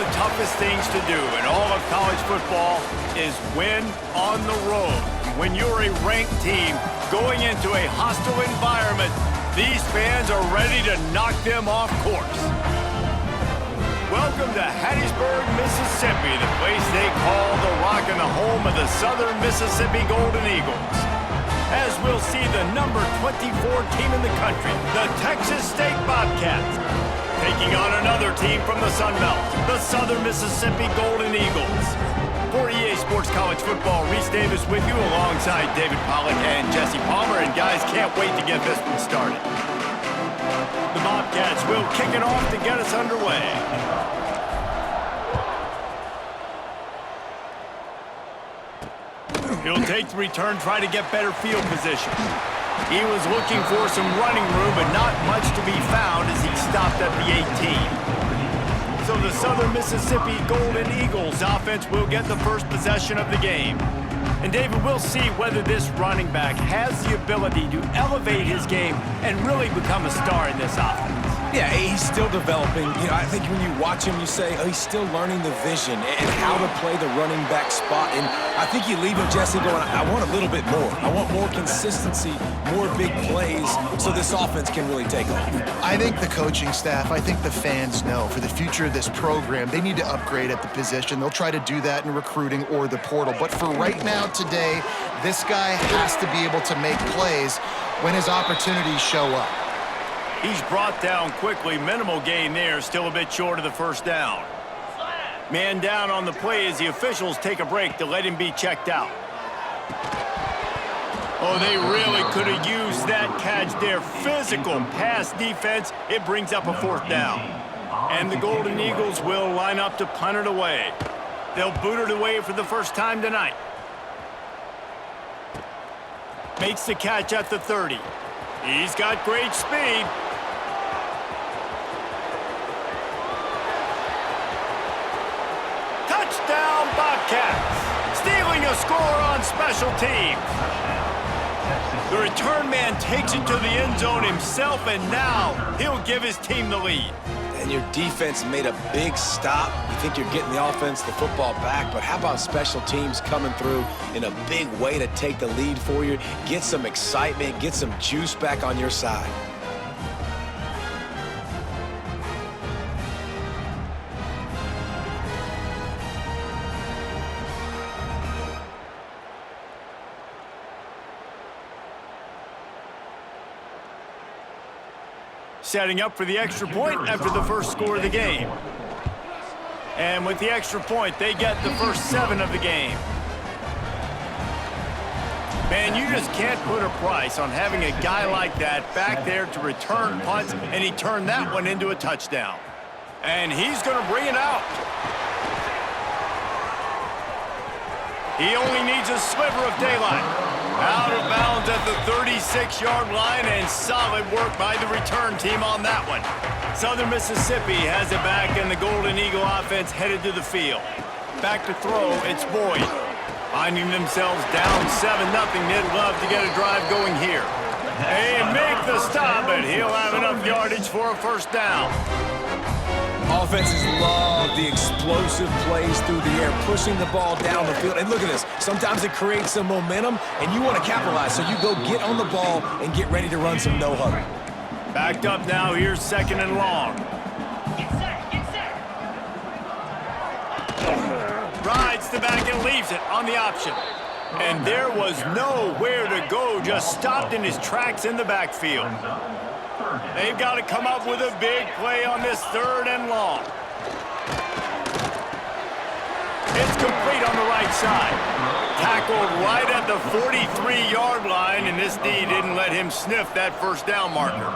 the toughest things to do in all of college football is win on the road. When you're a ranked team going into a hostile environment, these fans are ready to knock them off course. Welcome to Hattiesburg, Mississippi, the place they call the Rock and the home of the Southern Mississippi Golden Eagles. As we'll see the number 24 team in the country, the Texas State Bobcats, taking on another team from the Sun Belt, the Southern Mississippi Golden Eagles. For EA Sports College Football, Reese Davis with you alongside David Pollack and Jesse Palmer. And guys, can't wait to get this one started. The Bobcats will kick it off to get us underway. He'll take the return, try to get better field position. He was looking for some running room, but not much to be found as he stopped at the 18. So the Southern Mississippi Golden Eagles offense will get the first possession of the game. And David, we'll see whether this running back has the ability to elevate his game and really become a star in this offense. Yeah, he's still developing. I think when you watch him, you say, oh, he's still learning the vision and how to play the running back spot. And I think you leave him, Jesse, going, I want a little bit more. I want more consistency, more big plays, so this offense can really take off. I think the coaching staff, I think the fans know for the future of this program, they need to upgrade at the position. They'll try to do that in recruiting or the portal. But for right now, today, this guy has to be able to make plays when his opportunities show up. He's brought down quickly. Minimal gain there, still a bit short of the first down. Man down on the play as the officials take a break to let him be checked out. Oh, they really could have used that catch there. Physical pass defense. It brings up a fourth down. And the Golden Eagles will line up to punt it away. They'll boot it away for the first time tonight. Makes the catch at the 30. He's got great speed. Touchdown, Bobcats. Stealing a score on special teams. The return man takes it to the end zone himself, and now he'll give his team the lead. And your defense made a big stop. You think you're getting the offense, the football back, but how about special teams coming through in a big way to take the lead for you, get some excitement, get some juice back on your side. Setting up for the extra point after the first score of the game. And with the extra point, they get the first 7 of the game. Man, you just can't put a price on having a guy like that back there to return punts, and he turned that one into a touchdown. And he's going to bring it out. He only needs a sliver of daylight. Out of bounds at the 36-yard line, and solid work by the return team on that one. Southern Mississippi has it back, and the Golden Eagle offense headed to the field. Back to throw, it's Boyd. Finding themselves down 7-0, they'd love to get a drive going here. They make the stop, but he'll have enough yardage for a first down. Offenses love the explosive plays through the air, pushing the ball down the field. And look at this. Sometimes it creates some momentum, and you want to capitalize. So you go get on the ball and get ready to run some no-huddle. Backed up now. Here's 2nd and long. Rides the back and leaves it on the option. And there was nowhere to go. Just stopped in his tracks in the backfield. They've got to come up with a big play on this 3rd and long. It's complete on the right side. Tackled right at the 43-yard line, and this D didn't let him sniff that first down marker.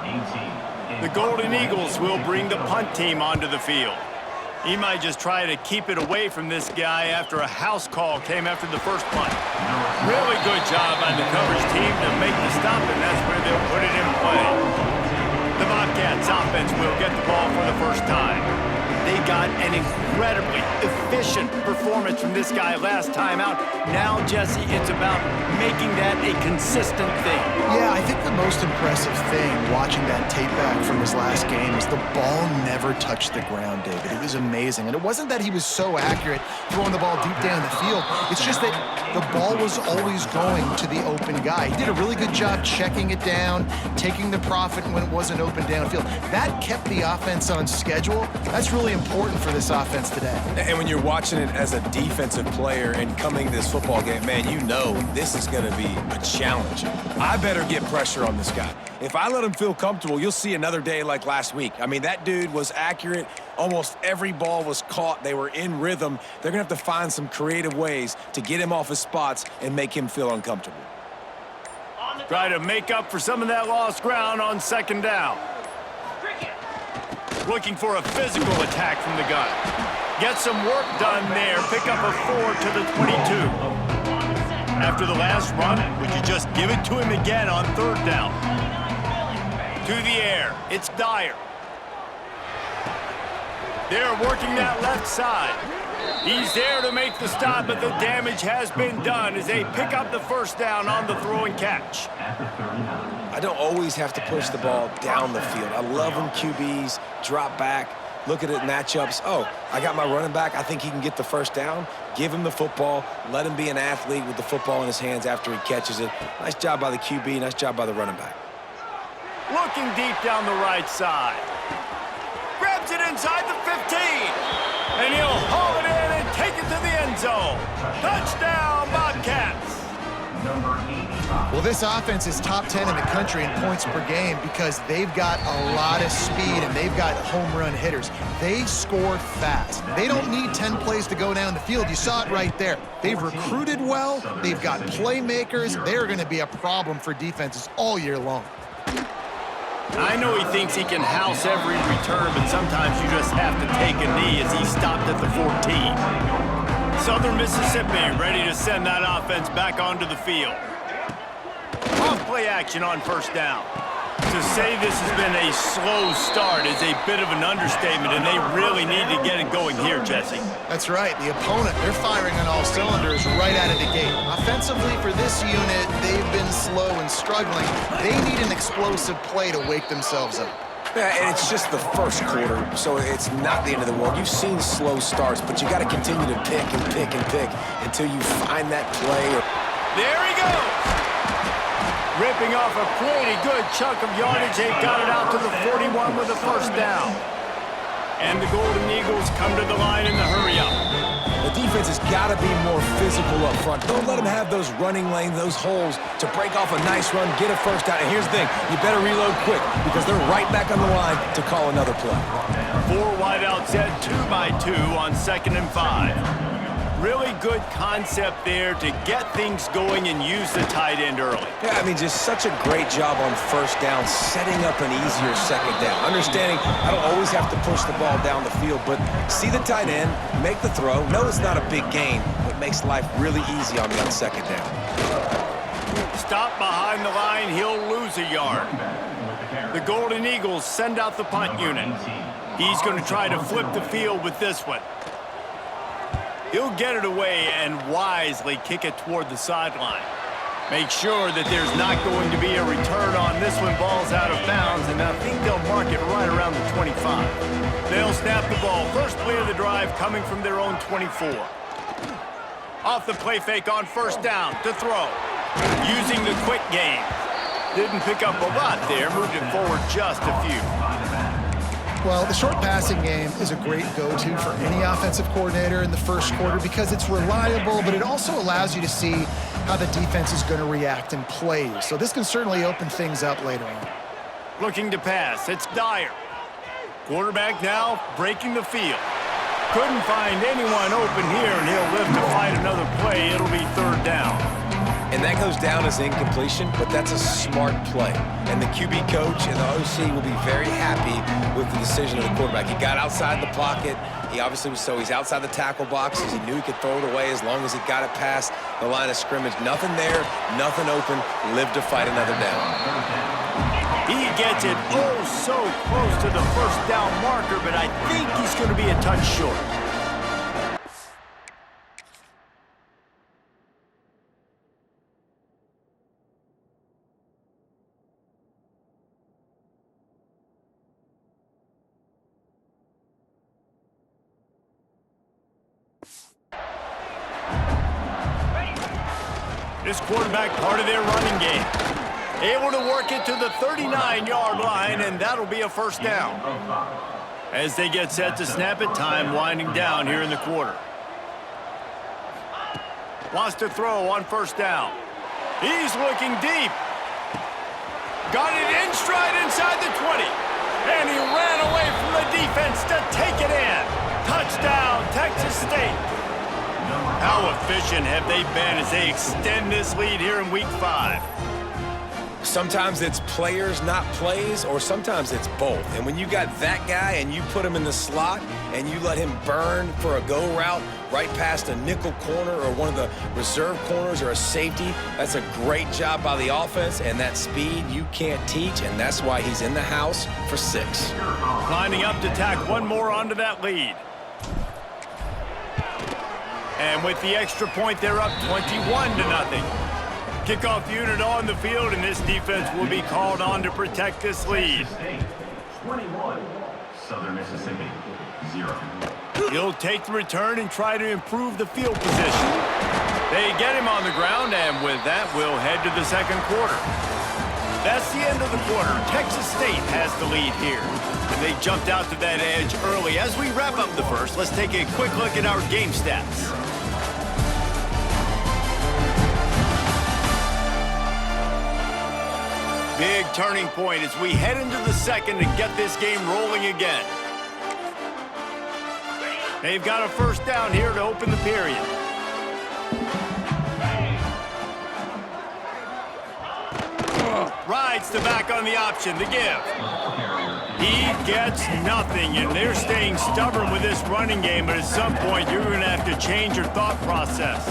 The Golden Eagles will bring the punt team onto the field. He might just try to keep it away from this guy after a house call came after the first punt. Really good job by the coverage team to make the stop, and that's where they'll put it in play. The Bobcats offense will get the ball for the first time. They got got an incredibly efficient performance from this guy last time out. Now, Jesse, it's about making that a consistent thing. Yeah, I think the most impressive thing watching that tape back from his last game is the ball never touched the ground, David. It was amazing. And it wasn't that he was so accurate throwing the ball deep down the field. It's just that the ball was always going to the open guy. He did a really good job checking it down, taking the profit when it wasn't open downfield. That kept the offense on schedule. That's really important for this offense today. And when you're watching it as a defensive player and coming to this football game, man, you know this is going to be a challenge. I better get pressure on this guy. If I let him feel comfortable, you'll see another day like last week. I mean, that dude was accurate. Almost every ball was caught. They were in rhythm. They're going to have to find some creative ways to get him off his spots and make him feel uncomfortable. Try to make up for some of that lost ground on second down. Looking for a physical attack from the gun. Get some work done there. Pick up a 4 to the 22. After the last run, would you just give it to him again on third down? To the air, it's Dyer. They're working that left side. He's there to make the stop, but the damage has been done as they pick up the first down on the throw and catch. I don't always have to push the ball down the field. I love when QBs drop back, look at it matchups. Oh, I got my running back. I think he can get the first down. Give him the football. Let him be an athlete with the football in his hands after he catches it. Nice job by the QB. Nice job by the running back. Looking deep down the right side. Grabs it inside the 15. And he'll haul it in and take it to the end zone. Touchdown, Bobcats. Well, this offense is top 10 in the country in points per game because they've got a lot of speed and they've got home run hitters. They score fast. They don't need 10 plays to go down the field. You saw it right there. They've recruited well. They've got playmakers. They're going to be a problem for defenses all year long. I know he thinks he can house every return, but sometimes you just have to take a knee as he stopped at the 14. Southern Mississippi ready to send that offense back onto the field. Off-play action on first down. To say this has been a slow start is a bit of an understatement, and they really need to get it going here, Jesse. That's right. The opponent, they're firing on all cylinders right out of the gate. Offensively, for this unit, they've been slow and struggling. They need an explosive play to wake themselves up. Yeah, and it's just the first quarter, so it's not the end of the world. You've seen slow starts, but you got to continue to pick and pick and pick until you find that play. There he goes! Ripping off a pretty good chunk of yardage. They got it out to the 41 with a first down. And the Golden Eagles come to the line in the hurry-up. The defense has got to be more physical up front. Don't let them have those running lanes, those holes to break off a nice run, get a first down. And here's the thing, you better reload quick because they're right back on the line to call another play. 4 wideouts set 2 by 2 on 2nd and 5. Really good concept there to get things going and use the tight end early. Yeah, I mean, just such a great job on first down, setting up an easier second down. Understanding I don't always have to push the ball down the field, but see the tight end, make the throw. No, it's not a big gain, but makes life really easy on me on second down. Stop behind the line, he'll lose a yard. The Golden Eagles send out the punt unit. He's going to try to flip the field with this one. He'll get it away and wisely kick it toward the sideline. Make sure that there's not going to be a return on this one. Ball's out of bounds, and I think they'll mark it right around the 25. They'll snap the ball. First play of the drive coming from their own 24. Off the play fake on first down to throw. Using the quick game. Didn't pick up a lot there. Moved it forward just a few. Well, the short passing game is a great go-to for any offensive coordinator in the first quarter because it's reliable, but it also allows you to see how the defense is going to react and play. So this can certainly open things up later on. Looking to pass, it's Dyer. Quarterback now breaking the field. Couldn't find anyone open here, and he'll live to fight another play. It'll be third down. And that goes down as incompletion, but that's a smart play. And the QB coach and the OC will be very happy with the decision of the quarterback. He got outside the pocket. He obviously was he's outside the tackle boxes. He knew he could throw it away as long as he got it past the line of scrimmage. Nothing there, nothing open. Live to fight another down. He gets it oh so close to the first down marker, but I think he's going to be a touch short. This quarterback part of their running game. Able to work it to the 39-yard line, and that'll be a first down. As they get set to snap it, time winding down here in the quarter. Wants to throw on first down. He's looking deep. Got it in stride inside the 20. And he ran away from the defense to take it in. Touchdown, Texas State. How efficient have they been as they extend this lead here in Week 5? Sometimes it's players, not plays, or sometimes it's both. And when you got that guy and you put him in the slot and you let him burn for a go route right past a nickel corner or one of the reserve corners or a safety, that's a great job by the offense, and that speed you can't teach, and that's why he's in the house for 6. Lining up to tack one more onto that lead. And with the extra point, they're up 21-0. Kickoff unit on the field, and this defense will be called on to protect this lead. 21, Southern Mississippi, 0. He'll take the return and try to improve the field position. They get him on the ground, and with that, we'll head to the second quarter. That's the end of the quarter. Texas State has the lead here. And they jumped out to that edge early. As we wrap up the first, let's take a quick look at our game stats. Big turning point as we head into the second and get this game rolling again. They've got a first down here to open the period. Rides the back on the option, the give. He gets nothing, and they're staying stubborn with this running game, but at some point you're going to have to change your thought process.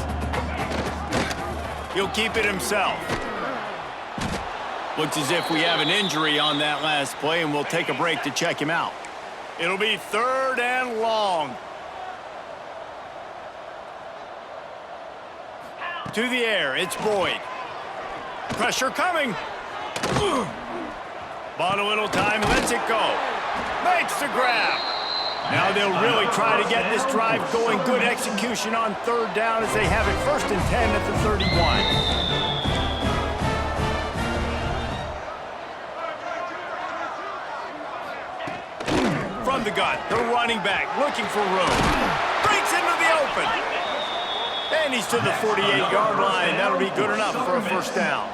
He'll keep it himself. Looks as if we have an injury on that last play, and we'll take a break to check him out. It'll be 3rd and long. To the air, it's Boyd. Pressure coming. Bought a little time, lets it go. Makes the grab. Now they'll really try to get this drive going. Good execution on 3rd down as they have it 1st and 10 at the 31. From the gun, the running back looking for room. Breaks into the open. And he's to the 48-yard line. That'll be good enough for a first down.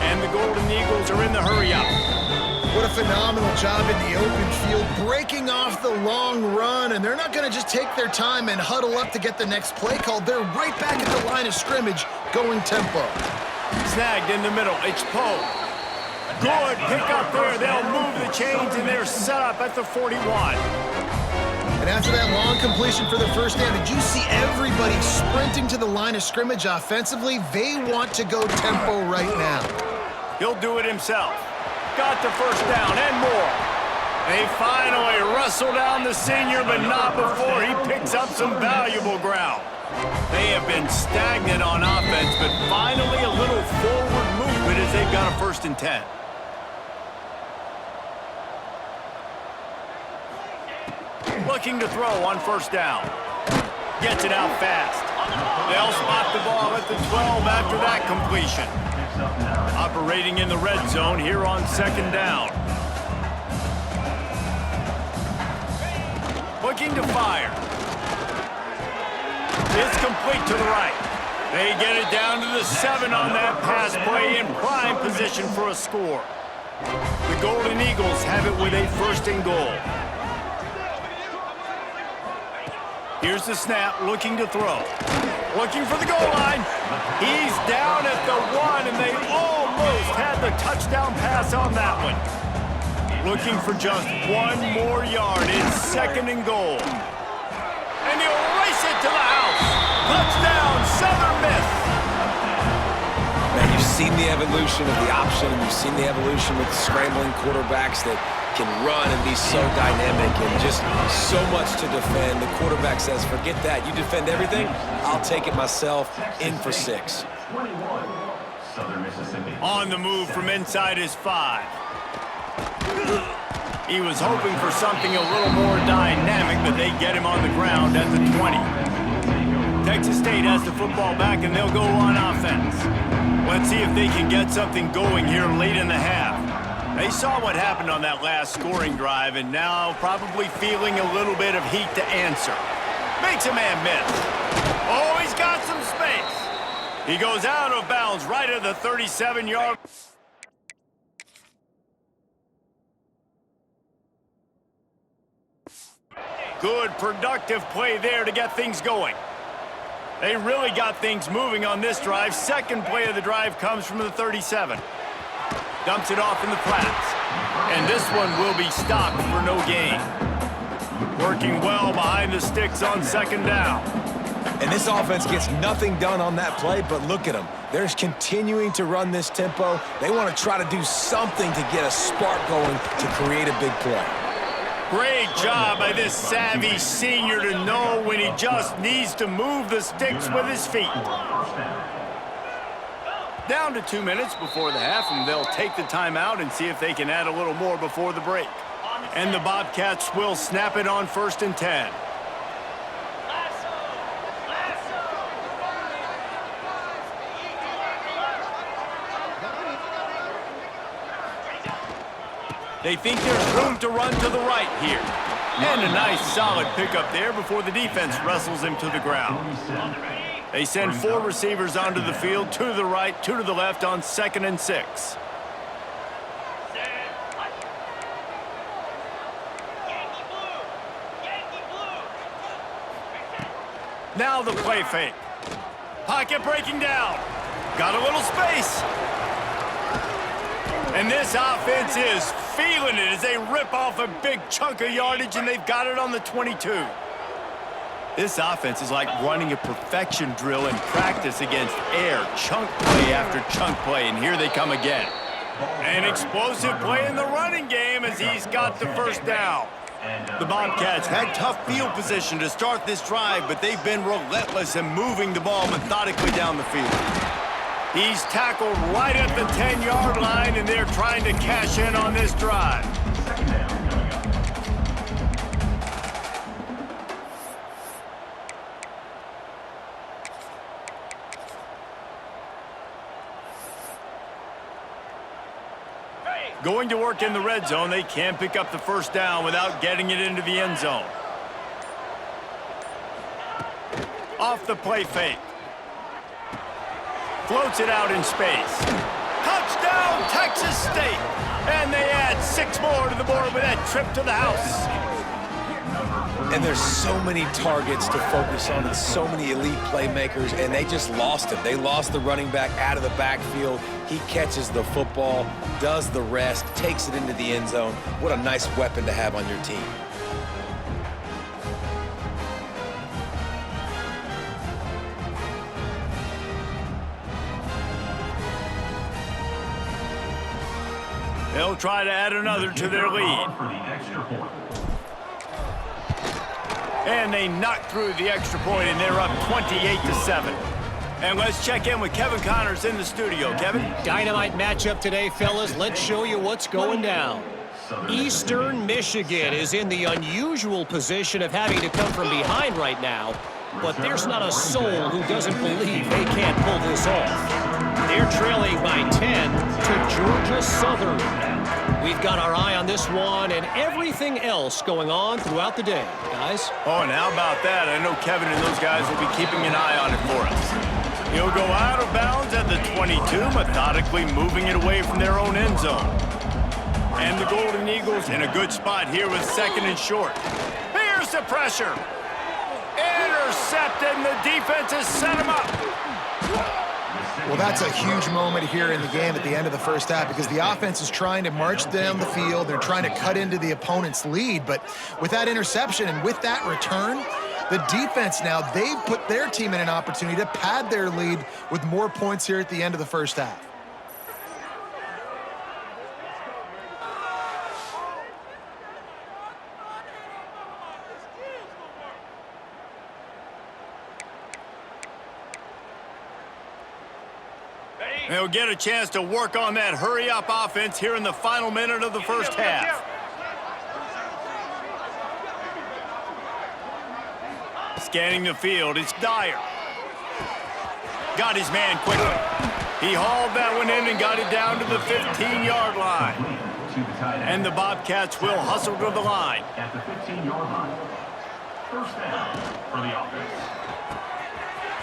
And the Golden Eagles are in the hurry-up. What a phenomenal job in the open field, breaking off the long run, and they're not going to just take their time and huddle up to get the next play called. They're right back at the line of scrimmage, going tempo. Snagged in the middle, it's Poe. Good pick up there. They'll move the chains, and they're set up at the 41. And after that long completion for the first down, did you see everybody sprinting to the line of scrimmage offensively? They want to go tempo right now. He'll do it himself. Got the first down and more. They finally wrestle down the senior, but not before he picks up some valuable ground. They have been stagnant on offense, but finally a little forward movement as they've got a 1st and 10. Looking to throw on first down. Gets it out fast. They'll spot the ball at the 12 after that completion. Operating in the red zone here on 2nd down. Looking to fire. It's complete to the right. They get it down to the 7 on that pass play, in prime position for a score. The Golden Eagles have it with a 1st and goal. Here's the snap, looking to throw. Looking for the goal line. He's down at the 1, and they almost had the touchdown pass on that one. Looking for just 1 more yard. It's 2nd and goal. And he'll race it to the house. Touchdown, Southern Miss. Man, you seen the evolution of the option. You've seen the evolution with scrambling quarterbacks that can run and be so dynamic and just so much to defend. The quarterback says, forget that. You defend everything, I'll take it myself. In for 6. 21, Southern Mississippi. On the move from inside his 5. He was hoping for something a little more dynamic, but they get him on the ground at the 20. Texas State has the football back, and they'll go on offense. Let's see if they can get something going here late in the half. They saw what happened on that last scoring drive, and now probably feeling a little bit of heat to answer. Makes a man miss. Oh, he's got some space. He goes out of bounds right at the 37-yard. Good, productive play there to get things going. They really got things moving on this drive. Second play of the drive comes from the 37. Dumps it off in the flats. And this one will be stopped for no gain. Working well behind the sticks on second down. And this offense gets nothing done on that play, but look at them. They're continuing to run this tempo. They want to try to do something to get a spark going to create a big play. Great job by this savvy senior to know when he just needs to move the sticks with his feet. Down to 2 minutes before the half, and they'll take the timeout and see if they can add a little more before the break. And the Bobcats will snap it on 1st and 10. They think there's room to run to the right here. And a nice solid pickup there before the defense wrestles him to the ground. They send 4 receivers onto the field, 2 to the right, 2 to the left on 2nd and 6. Now the play fake. Pocket breaking down. Got a little space. And this offense is feeling it as they rip off a big chunk of yardage, and they've got it on the 22. This offense is like running a perfection drill in practice against air. Chunk play after chunk play, and here they come again. An explosive play in the running game as he's got the first down. The Bobcats had tough field position to start this drive, but they've been relentless in moving the ball methodically down the field. He's tackled right at the 10-yard line, and they're trying to cash in on this drive. Going to work in the red zone, they can't pick up the first down without getting it into the end zone. Off the play fake. Floats it out in space. Touchdown, Texas State! And they add 6 more to the board with that trip to the house. And there's so many targets to focus on and so many elite playmakers, and they just lost him. They lost the running back out of the backfield. He catches the football, does the rest, takes it into the end zone. What a nice weapon to have on your team. They'll try to add another to their lead. And they knock through the extra point, and they're up 28-7. And let's check in with Kevin Connors in the studio. Kevin? Dynamite matchup today, fellas. Let's show you what's going down. Eastern Michigan is in the unusual position of having to come from behind right now, but there's not a soul who doesn't believe they can't pull this off. They're trailing by 10 to Georgia Southern. We've got our eye on this one and everything else going on throughout the day, guys. Oh, and how about that? I know Kevin and those guys will be keeping an eye on it for us. He'll go out of bounds at the 22, methodically moving it away from their own end zone. And the Golden Eagles in a good spot here with 2nd and short. Here's the pressure. Intercepted, and the defense has set him up. Well, that's a huge moment here in the game at the end of the first half because the offense is trying to march down the field. They're trying to cut into the opponent's lead. But with that interception and with that return, the defense now, they've put their team in an opportunity to pad their lead with more points here at the end of the first half. They'll get a chance to work on that hurry-up offense here in the final minute of the first half. Scanning the field, it's Dyer. Got his man quickly. He hauled that one in and got it down to the 15-yard line. And the Bobcats will hustle to the line. At the 15-yard line. First down for the offense.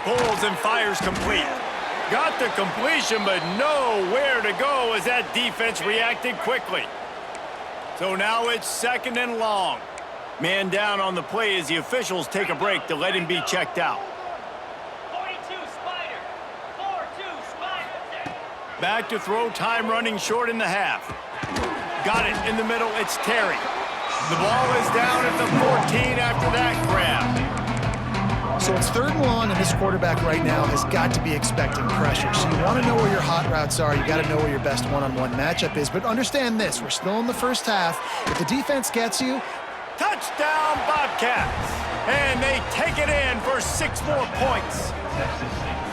Pulls and fires complete. Got the completion, but nowhere to go as that defense reacted quickly. So now it's 2nd and long. Man down on the play as the officials take a break to let him be checked out. 42 Spider. 4-2 Spider. Back to throw, time running short in the half. Got it in the middle, it's Terry. The ball is down at the 14 after that grab. So it's 3rd and long, and this quarterback right now has got to be expecting pressure. So you want to know where your hot routes are. You got to know where your best one-on-one matchup is. But understand this, we're still in the first half. If the defense gets you, Touchdown, Bobcats! And they take it in for 6 more points.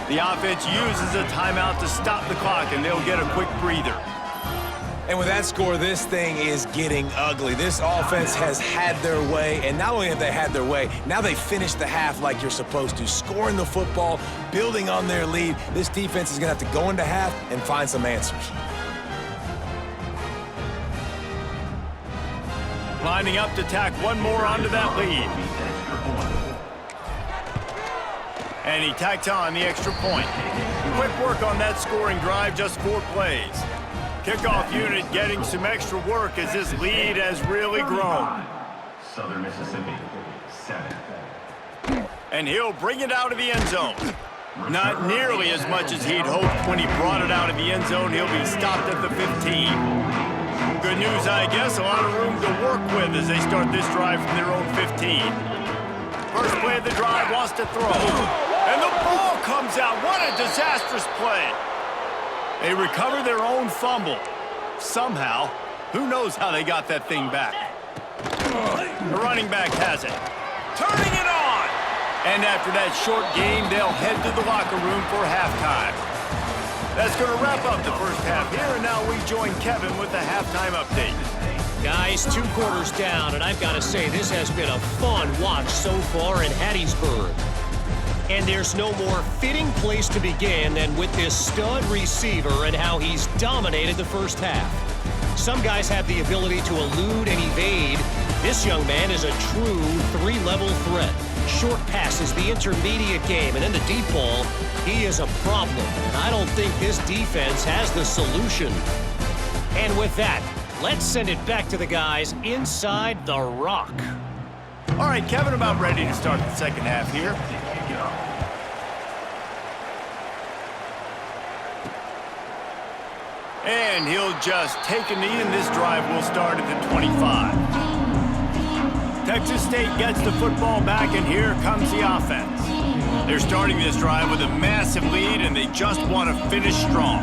The offense uses a timeout to stop the clock, and they'll get a quick breather. And with that score, this thing is getting ugly. This offense has had their way, and not only have they had their way, now they finished the half like you're supposed to, scoring the football, building on their lead. This defense is going to have to go into half and find some answers. Lining up to tack one more onto that lead. And he tacks on the extra point. Quick work on that scoring drive, just 4 plays. Kickoff unit getting some extra work as this lead has really grown. Southern Mississippi, 7. And he'll bring it out of the end zone. Not nearly as much as he'd hoped when he brought it out of the end zone. He'll be stopped at the 15. Good news, I guess, a lot of room to work with as they start this drive from their own 15. First play of the drive, wants to throw. And the ball comes out. What a disastrous play. They recover their own fumble. Somehow, who knows how they got that thing back. The running back has it. Turning it on. And after that short game, they'll head to the locker room for halftime. That's going to wrap up the first half here, and now we join Kevin with the halftime update. Guys, 2 quarters down, and I've got to say, this has been a fun watch so far in Hattiesburg. And there's no more fitting place to begin than with this stud receiver and how he's dominated the first half. Some guys have the ability to elude and evade. This young man is a true 3-level threat. Short passes, the intermediate game, and then the deep ball, he is a problem. And I don't think this defense has the solution. And with that, let's send it back to the guys inside the rock. All right, Kevin, about ready to start the second half here. And he'll just take a knee, and this drive will start at the 25. Texas State gets the football back, and here comes the offense. They're starting this drive with a massive lead, and they just want to finish strong.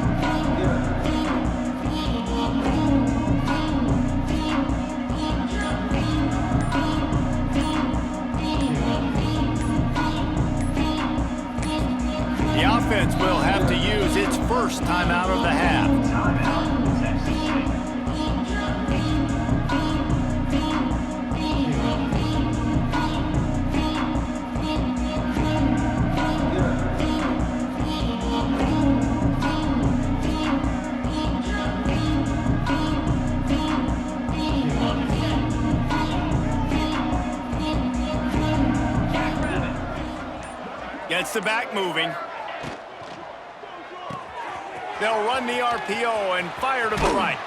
The offense will have to use its first timeout of the half. Timeout, Texas State. Gets the back moving. They'll run the RPO and fire to the right.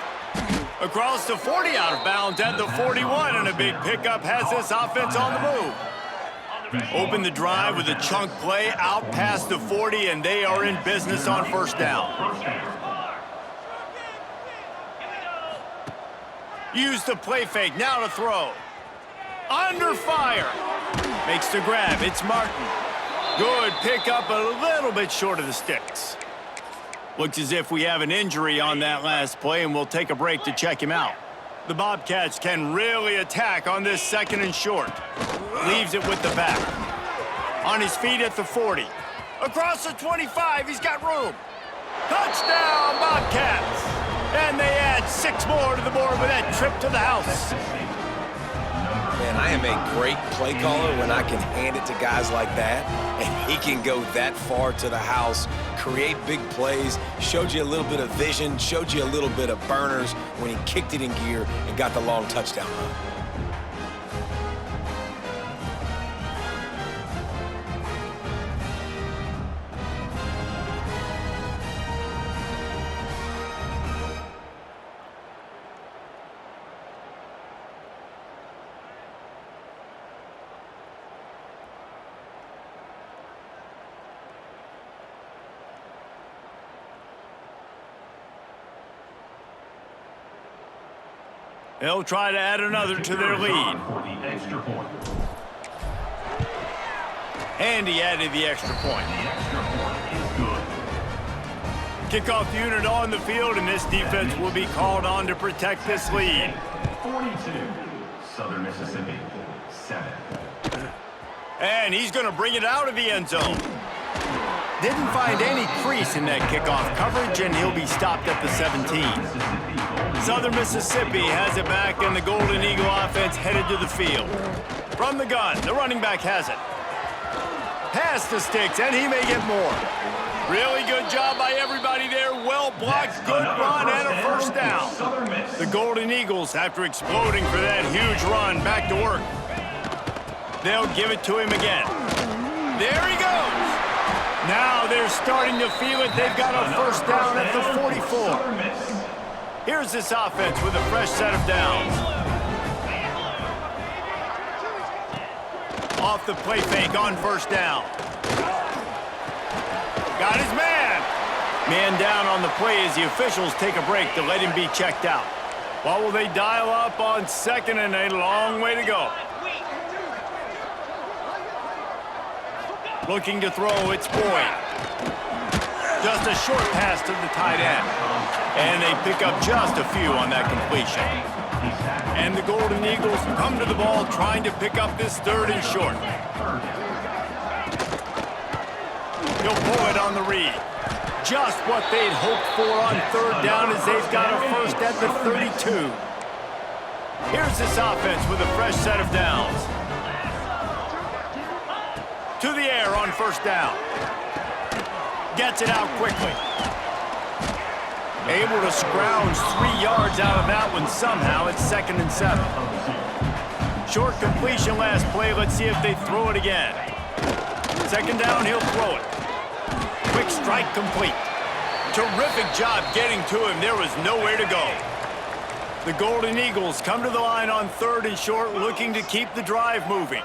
Across the 40, out of bounds at the 41, and a big pickup has this offense on the move. Open the drive with a chunk play out past the 40, and they are in business on first down. Use the play fake, now to throw. Under fire. Makes the grab, it's Martin. Good pickup, a little bit short of the sticks. Looks as if we have an injury on that last play, and we'll take a break to check him out. The Bobcats can really attack on this 2nd and short. Leaves it with the back. On his feet at the 40. Across the 25, he's got room. Touchdown, Bobcats! And they add 6 more to the board with that trip to the house. Man, I am a great play caller when I can hand it to guys like that, and he can go that far to the house, create big plays, showed you a little bit of vision, showed you a little bit of burners when he kicked it in gear and got the long touchdown run. They'll try to add another to their lead. For the extra point. And he added the extra point. The extra point is good. Kickoff unit on the field, and this defense will be called on to protect this lead. 42, Southern Mississippi, 7. And he's going to bring it out of the end zone. Didn't find any crease in that kickoff coverage, and he'll be stopped at the 17. Southern Mississippi has it back, and the Golden Eagle offense headed to the field. From the gun, the running back has it. Pass to Sticks, and he may get more. Really good job by everybody there. Well blocked, good run, and a first down. The Golden Eagles, after exploding for that huge run, back to work. They'll give it to him again. There he goes. Now they're starting to feel it. They've got a first down at the 44. Here's this offense with a fresh set of downs. Off the play fake on first down. Got his man. Man down on the play as the officials take a break to let him be checked out. What will they dial up on second and a long way to go? Looking to throw, it's Boyd. Just a short pass to the tight end. And they pick up just a few on that completion. And the Golden Eagles come to the ball trying to pick up this 3rd and short. He'll pull it on the read. Just what they'd hoped for on 3rd down as they've got a first at the 32. Here's this offense with a fresh set of downs. To the air on first down. Gets it out quickly. Able to scrounge 3 yards out of that one somehow. It's 2nd and 7. Short completion last play. Let's see if they throw it again. 2nd down, he'll throw it. Quick strike complete. Terrific job getting to him. There was nowhere to go. The Golden Eagles come to the line on 3rd and short, looking to keep the drive moving.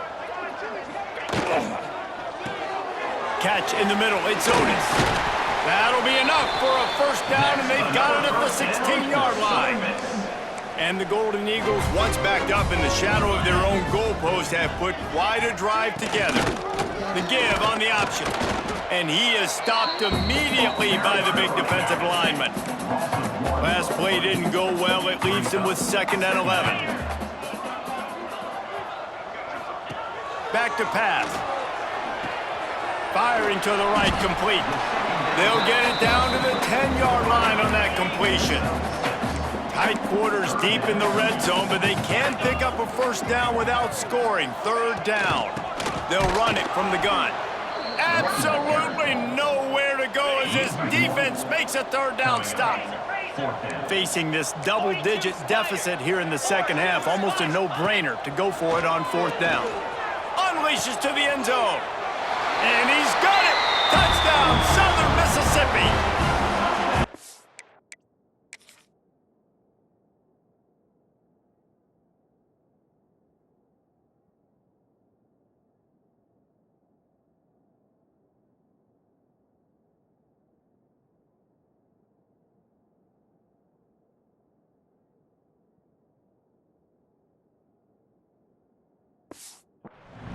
Catch in the middle. It's Otis. That'll be enough for a first down, and they've got it at the 16-yard line. And the Golden Eagles, once backed up in the shadow of their own goalpost, have put quite a drive together. The give on the option. And he is stopped immediately by the big defensive lineman. Last play didn't go well. It leaves him with 2nd and 11. Back to pass. Firing to the right, complete. They'll get it down to the 10-yard line on that completion. Tight quarters deep in the red zone, but they can pick up a first down without scoring. 3rd down. They'll run it from the gun. Absolutely nowhere to go as this defense makes a 3rd down stop. Facing this double-digit deficit here in the 2nd half, almost a no-brainer to go for it on 4th down. Unleashes to the end zone. And he's got it! Touchdown, Southern Mississippi!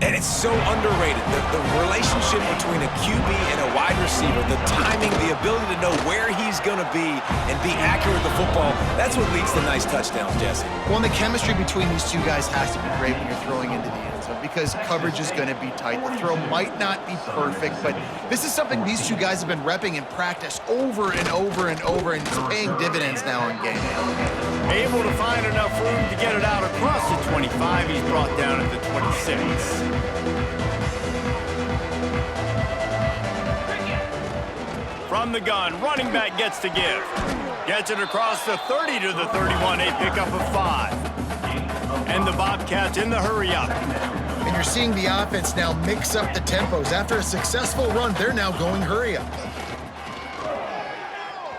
And it's so underrated, the relationship between a QB and a wide receiver, the timing, the ability to know where he's going to be and be accurate with the football, that's what leads to nice touchdowns, Jesse. Well, and the chemistry between these two guys has to be great when you're throwing into the end zone. him because coverage is going to be tight. The throw might not be perfect, but this is something these two guys have been repping in practice over and over and over, and it's paying dividends now in game. Able to find enough room to get it out across the 25. He's brought down at the 26. From the gun, running back gets to give. Gets it across the 30 to the 31, a pickup of 5. And the Bobcats in the hurry-up. And you're seeing the offense now mix up the tempos. After a successful run, they're now going hurry-up.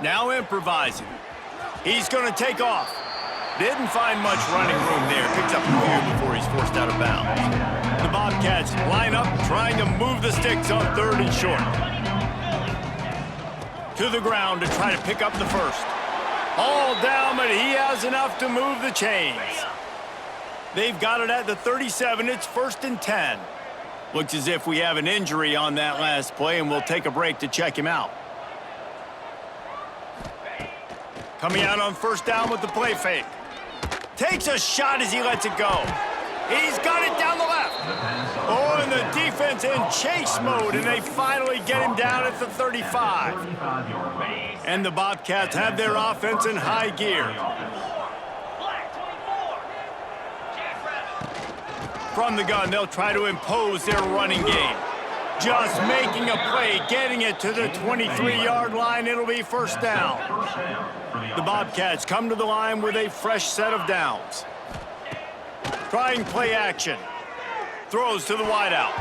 Now improvising. He's going to take off. Didn't find much running room there. Picks up a few before he's forced out of bounds. The Bobcats line up, trying to move the sticks on 3rd and short. To the ground to try to pick up the first. All down, but he has enough to move the chains. They've got it at the 37. It's 1st and 10. Looks as if we have an injury on that last play, and we'll take a break to check him out. Coming out on 1st down with the play fake. Takes a shot as he lets it go. He's got it down the left. Oh, and the defense in chase mode, and they finally get him down at the 35. And the Bobcats have their offense in high gear. From the gun, they'll try to impose their running game. Just making a play, getting it to the 23-yard line. It'll be 1st down. The Bobcats come to the line with a fresh set of downs. Trying play action. Throws to the wideout.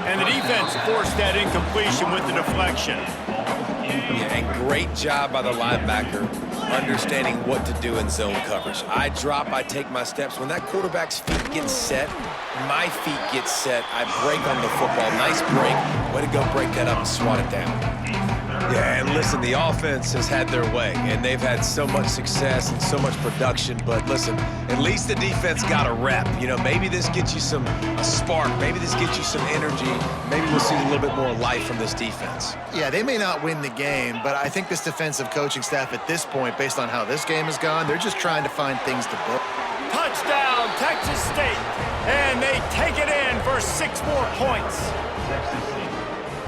And the defense forced that incompletion with the deflection. Yeah, and great job by the linebacker understanding what to do in zone coverage. I drop, I take my steps. When that quarterback's feet get set, my feet get set, I break on the football. Nice break. Way to go break that up and swat it down. Yeah, and listen, the offense has had their way, and they've had so much success and so much production, but listen, at least the defense got a rep. You know, maybe this gets you a spark. Maybe this gets you some energy. Maybe we'll see a little bit more life from this defense. Yeah, they may not win the game, but I think this defensive coaching staff at this point, based on how this game has gone, they're just trying to find things to book. Touchdown, Texas State. And they take it in for 6 more points.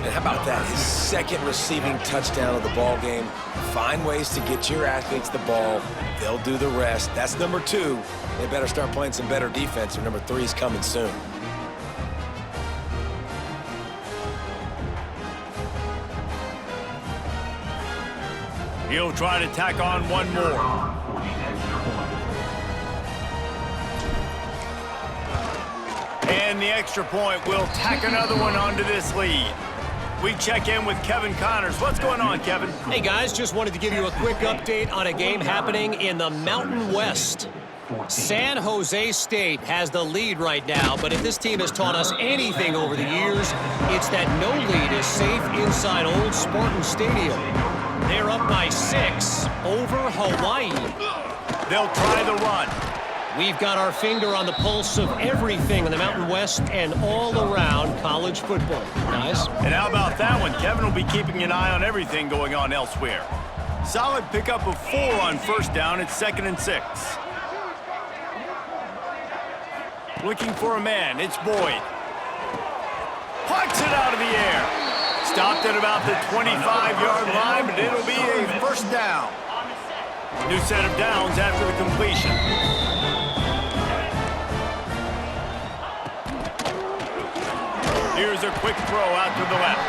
And how about that? His 2nd receiving touchdown of the ball game. Find ways to get your athletes the ball. They'll do the rest. That's number 2. They better start playing some better defense, or number 3 is coming soon. He'll try to tack on one more. And the extra point will tack another one onto this lead. We check in with Kevin Connors. What's going on, Kevin? Hey, guys, just wanted to give you a quick update on a game happening in the Mountain West. San Jose State has the lead right now, but if this team has taught us anything over the years, it's that no lead is safe inside Old Spartan Stadium. They're up by 6 over Hawaii. They'll try the run. We've got our finger on the pulse of everything in the Mountain West and all around college football, guys. And how about that one? Kevin will be keeping an eye on everything going on elsewhere. Solid pickup of 4 on 1st down. It's 2nd and 6. Looking for a man. It's Boyd. Pucks it out of the air. Stopped at about the 25-yard line, but it'll be a 1st down. New set of downs after the completion. Here's a quick throw out to the left.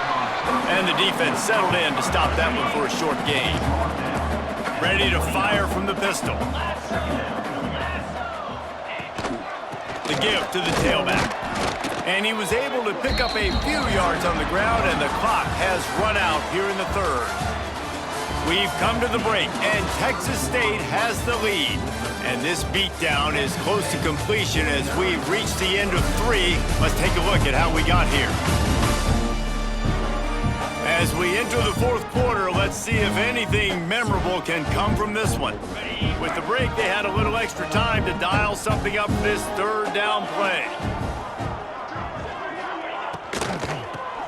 And the defense settled in to stop that one for a short gain. Ready to fire from the pistol. The give to the tailback. And he was able to pick up a few yards on the ground, and the clock has run out here in the 3rd. We've come to the break, and Texas State has the lead. And this beatdown is close to completion as we've reached the end of 3. Let's take a look at how we got here. As we enter the 4th quarter, let's see if anything memorable can come from this one. With the break, they had a little extra time to dial something up for this 3rd down play.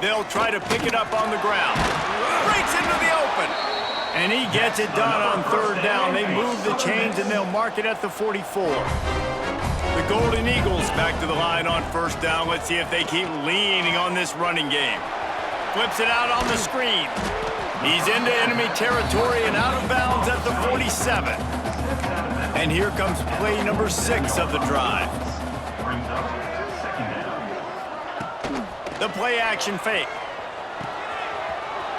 They'll try to pick it up on the ground. Breaks into the open. And he gets it done on 3rd down. They move the chains, and they'll mark it at the 44. The Golden Eagles back to the line on first down. Let's see if they keep leaning on this running game. Flips it out on the screen. He's into enemy territory and out of bounds at the 47. And here comes play number 6 of the drive. Brings up second down. The play action fake.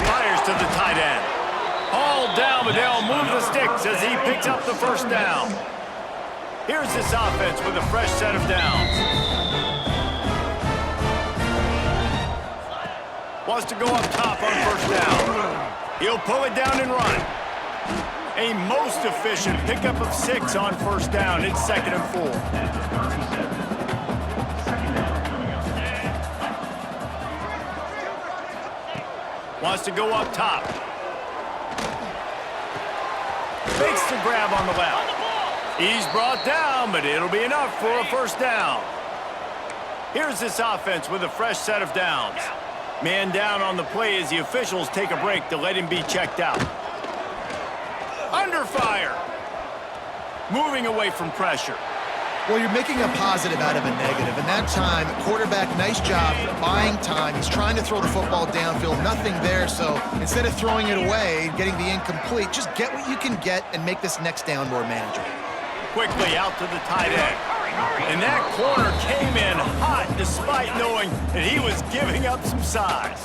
Fires to the tight end. Hauled down, but they'll move the sticks as he picks up the first down. Here's this offense with a fresh set of downs. Wants to go up top on first down. He'll pull it down and run. A most efficient pickup of 6 on first down. It's 2nd and 4. Wants to go up top. Makes the grab on the left. He's brought down, but it'll be enough for a first down. Here's this offense with a fresh set of downs. Man down on the play as the officials take a break to let him be checked out. Under fire. Moving away from pressure. Well, you're making a positive out of a negative. And that time, quarterback, nice job buying time. He's trying to throw the football downfield. Nothing there, so instead of throwing it away, getting the incomplete, just get what you can get and make this next down more manageable. Quickly out to the tight end. And that corner came in hot despite knowing that he was giving up some size.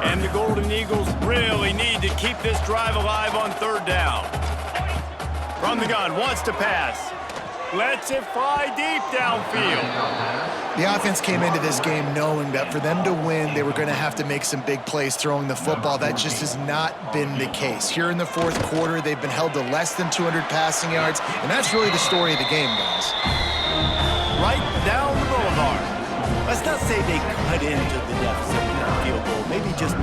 And the Golden Eagles really need to keep this drive alive on third down. From the gun, wants to pass. Lets it fly deep downfield. The offense came into this game knowing that for them to win, they were going to have to make some big plays throwing the football. That just has not been the case. Here in the fourth quarter, they've been held to less than 200 passing yards, and that's really the story of the game, guys. Right down the boulevard. Let's not say they cut into the deficit with that field goal. Maybe just,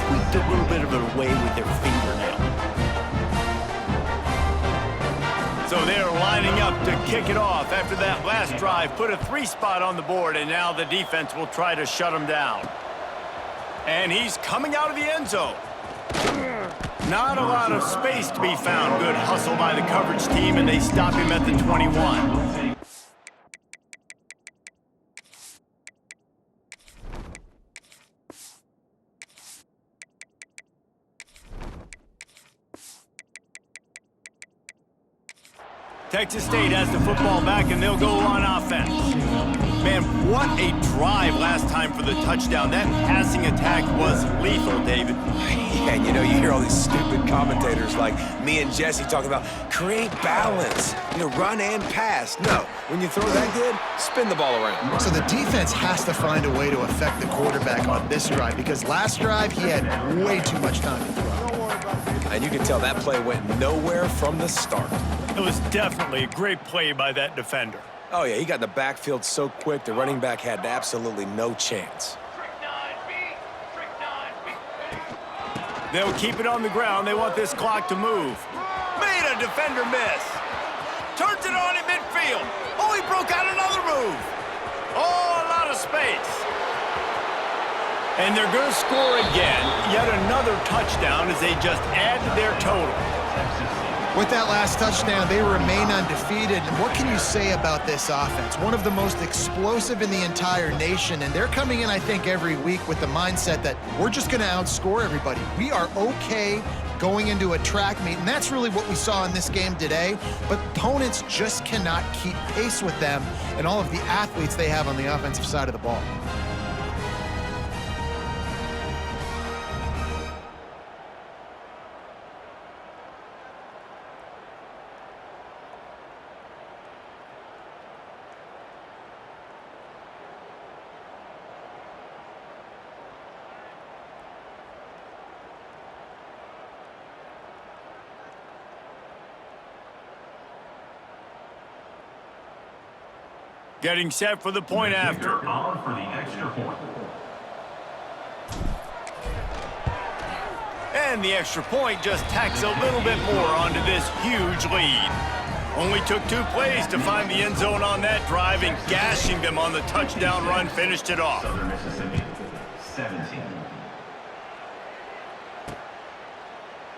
tweaked a little bit of it away with their fingernail. So they're lining up to kick it off after that last drive. Put a 3 spot on the board, and now the defense will try to shut him down. And he's coming out of the end zone. Not a lot of space to be found. Good hustle by the coverage team, and they stop him at the 21. Texas State has the football back, and they'll go on offense. Man, what a drive last time for the touchdown. That passing attack was lethal, David. Yeah, and you hear all these stupid commentators like me and Jesse talking about create balance, run and pass. No, when you throw that good, spin the ball around. So the defense has to find a way to affect the quarterback on this drive because last drive he had way too much time to throw. And you can tell that play went nowhere from the start. It was definitely a great play by that defender. Oh, yeah, he got in the backfield so quick, the running back had absolutely no chance. They'll keep it on the ground. They want this clock to move. Made a defender miss. Turns it on in midfield. Oh, he broke out another move. Oh, a lot of space. And they're going to score again. Yet another touchdown as they just add to their total. With that last touchdown, they remain undefeated. And what can you say about this offense? One of the most explosive in the entire nation. And they're coming in, I think, every week with the mindset that we're just going to outscore everybody. We are okay going into a track meet. And that's really what we saw in this game today. But opponents just cannot keep pace with them and all of the athletes they have on the offensive side of the ball. Getting set for the point after. On for the extra point. And the extra point just tacks a little bit more onto this huge lead. Only took 2 plays to find the end zone on that drive, and gashing them on the touchdown run finished it off. Southern Mississippi, 17.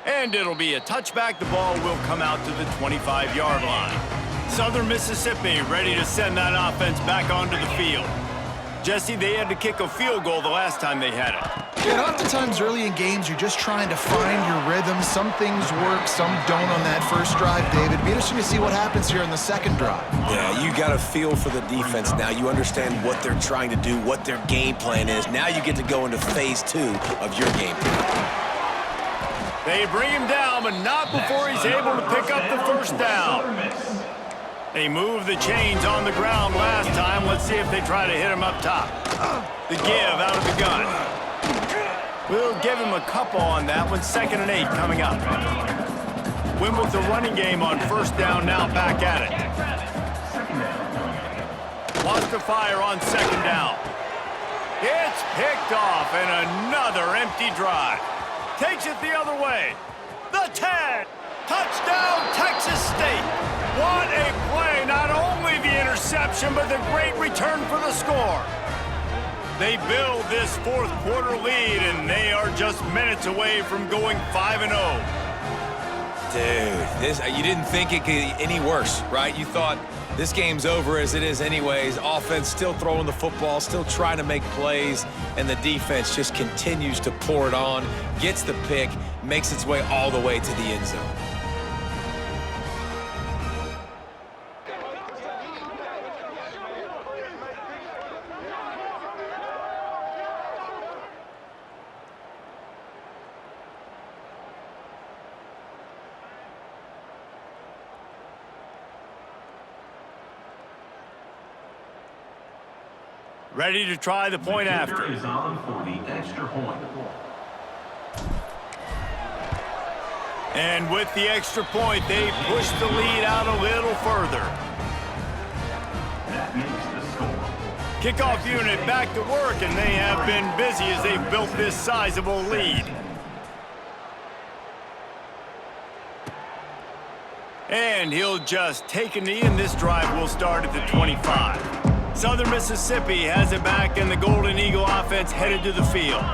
And it'll be a touchback. The ball will come out to the 25-yard line. Southern Mississippi ready to send that offense back onto the field. Jesse, they had to kick a field goal the last time they had it. And oftentimes early in games, you're just trying to find your rhythm. Some things work, some don't on that first drive, David. It'd be interesting to see what happens here in the second drive. Yeah, you got a feel for the defense now. You understand what they're trying to do, what their game plan is. Now you get to go into phase 2 of your game plan. They bring him down, but not before he's able to pick up the first down. They moved the chains on the ground last time. Let's see if they try to hit him up top. The give out of the gun. We'll give him a couple on that one. 2nd and 8 coming up. Win with the running game on first down, now back at it. Lost to fire on 2nd down. It's picked off, and another empty drive. Takes it the other way. The 10. Touchdown, Texas State. What a play. Not only the interception, but the great return for the score. They build this fourth quarter lead, and they are just minutes away from going 5-0. Dude, you didn't think it could get any worse, right? You thought this game's over as it is anyways. Offense still throwing the football, still trying to make plays, and the defense just continues to pour it on, gets the pick, makes its way all the way to the end zone. Ready to try the point after. Is on for the extra point. And with the extra point, they push the lead out a little further. That makes the score. Kickoff unit back to work, and they have been busy as they've built this sizable lead. And he'll just take a knee, and this drive will start at the 25. Southern Mississippi has it back, and the Golden Eagle offense headed to the field.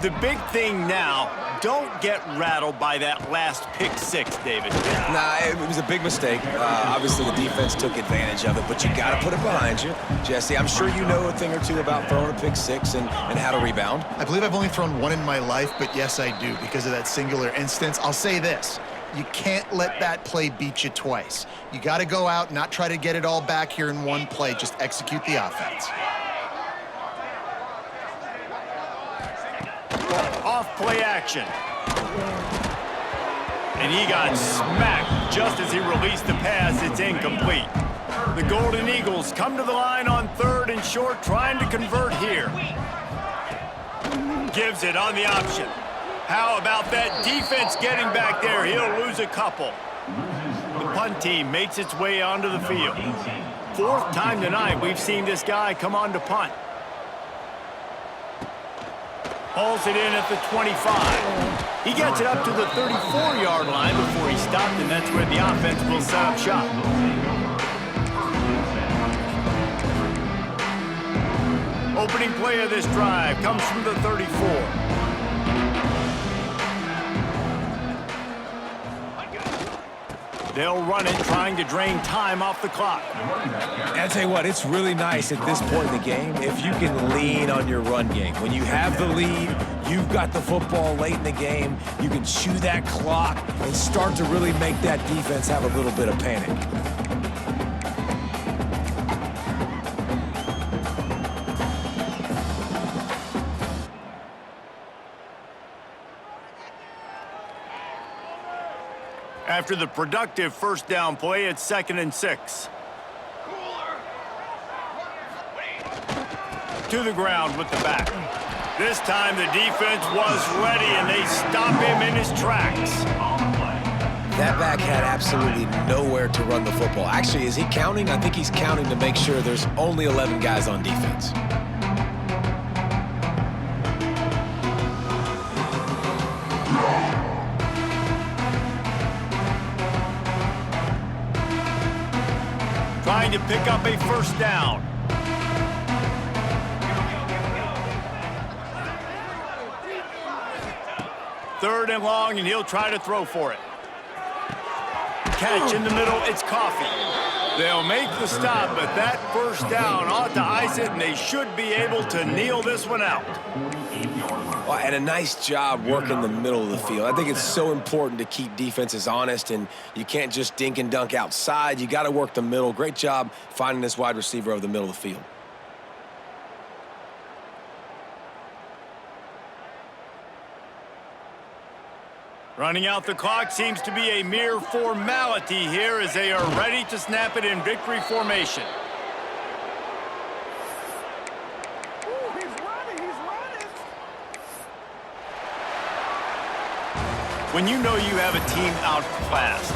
The big thing now, don't get rattled by that last pick 6, David. Nah, it was a big mistake. Obviously, the defense took advantage of it, but you got to put it behind you. Jesse, I'm sure you know a thing or two about throwing a pick 6 and how to rebound. I believe I've only thrown one in my life, but yes, I do because of that singular instance. I'll say this. You can't let that play beat you twice. You got to go out, not try to get it all back here in one play. Just execute the offense. Off play action. And he got smacked just as he released the pass. It's incomplete. The Golden Eagles come to the line on 3rd and short, trying to convert here. Gives it on the option. How about that defense getting back there? He'll lose a couple. The punt team makes its way onto the field. 4th time tonight we've seen this guy come on to punt. Hauls it in at the 25. He gets it up to the 34-yard line before he stopped, and that's where the offense will set up shop. Opening play of this drive comes from the 34. They'll run it, trying to drain time off the clock. I'll tell you what, it's really nice at this point in the game if you can lean on your run game. When you have the lead, you've got the football late in the game, you can chew that clock and start to really make that defense have a little bit of panic. After the productive first down play, it's 2nd and 6. To the ground with the back. This time the defense was ready, and they stop him in his tracks. That back had absolutely nowhere to run the football. Actually, is he counting? I think he's counting to make sure there's only 11 guys on defense. Trying to pick up a first down. Third and long, and he'll try to throw for it. Catch in the middle, it's Coffee. They'll make the stop, but that first down ought to ice it, and they should be able to kneel this one out. Well, and a nice job working the middle of the field. I think it's so important to keep defenses honest, and you can't just dink and dunk outside. You got to work the middle. Great job finding this wide receiver over the middle of the field. Running out the clock seems to be a mere formality here as they are ready to snap it in victory formation. When you know you have a team outclassed,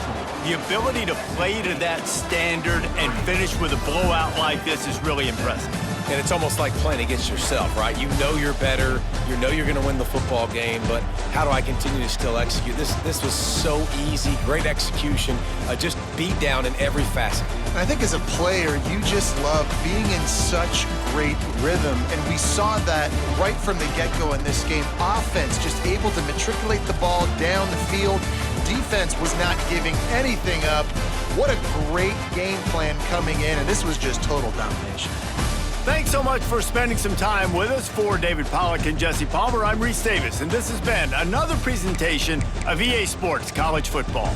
the ability to play to that standard and finish with a blowout like this is really impressive. And it's almost like playing against yourself, right? You know you're better. You know you're going to win the football game, but how do I continue to still execute? This was so easy. Great execution. Just beat down in every facet. And I think as a player, you just love being in such great rhythm. And we saw that right from the get-go in this game. Offense just able to matriculate the ball down the field. Defense was not giving anything up. What a great game plan coming in, and this was just total domination. Thanks so much for spending some time with us. For David Pollack and Jesse Palmer, I'm Reese Davis, and this has been another presentation of EA Sports College Football.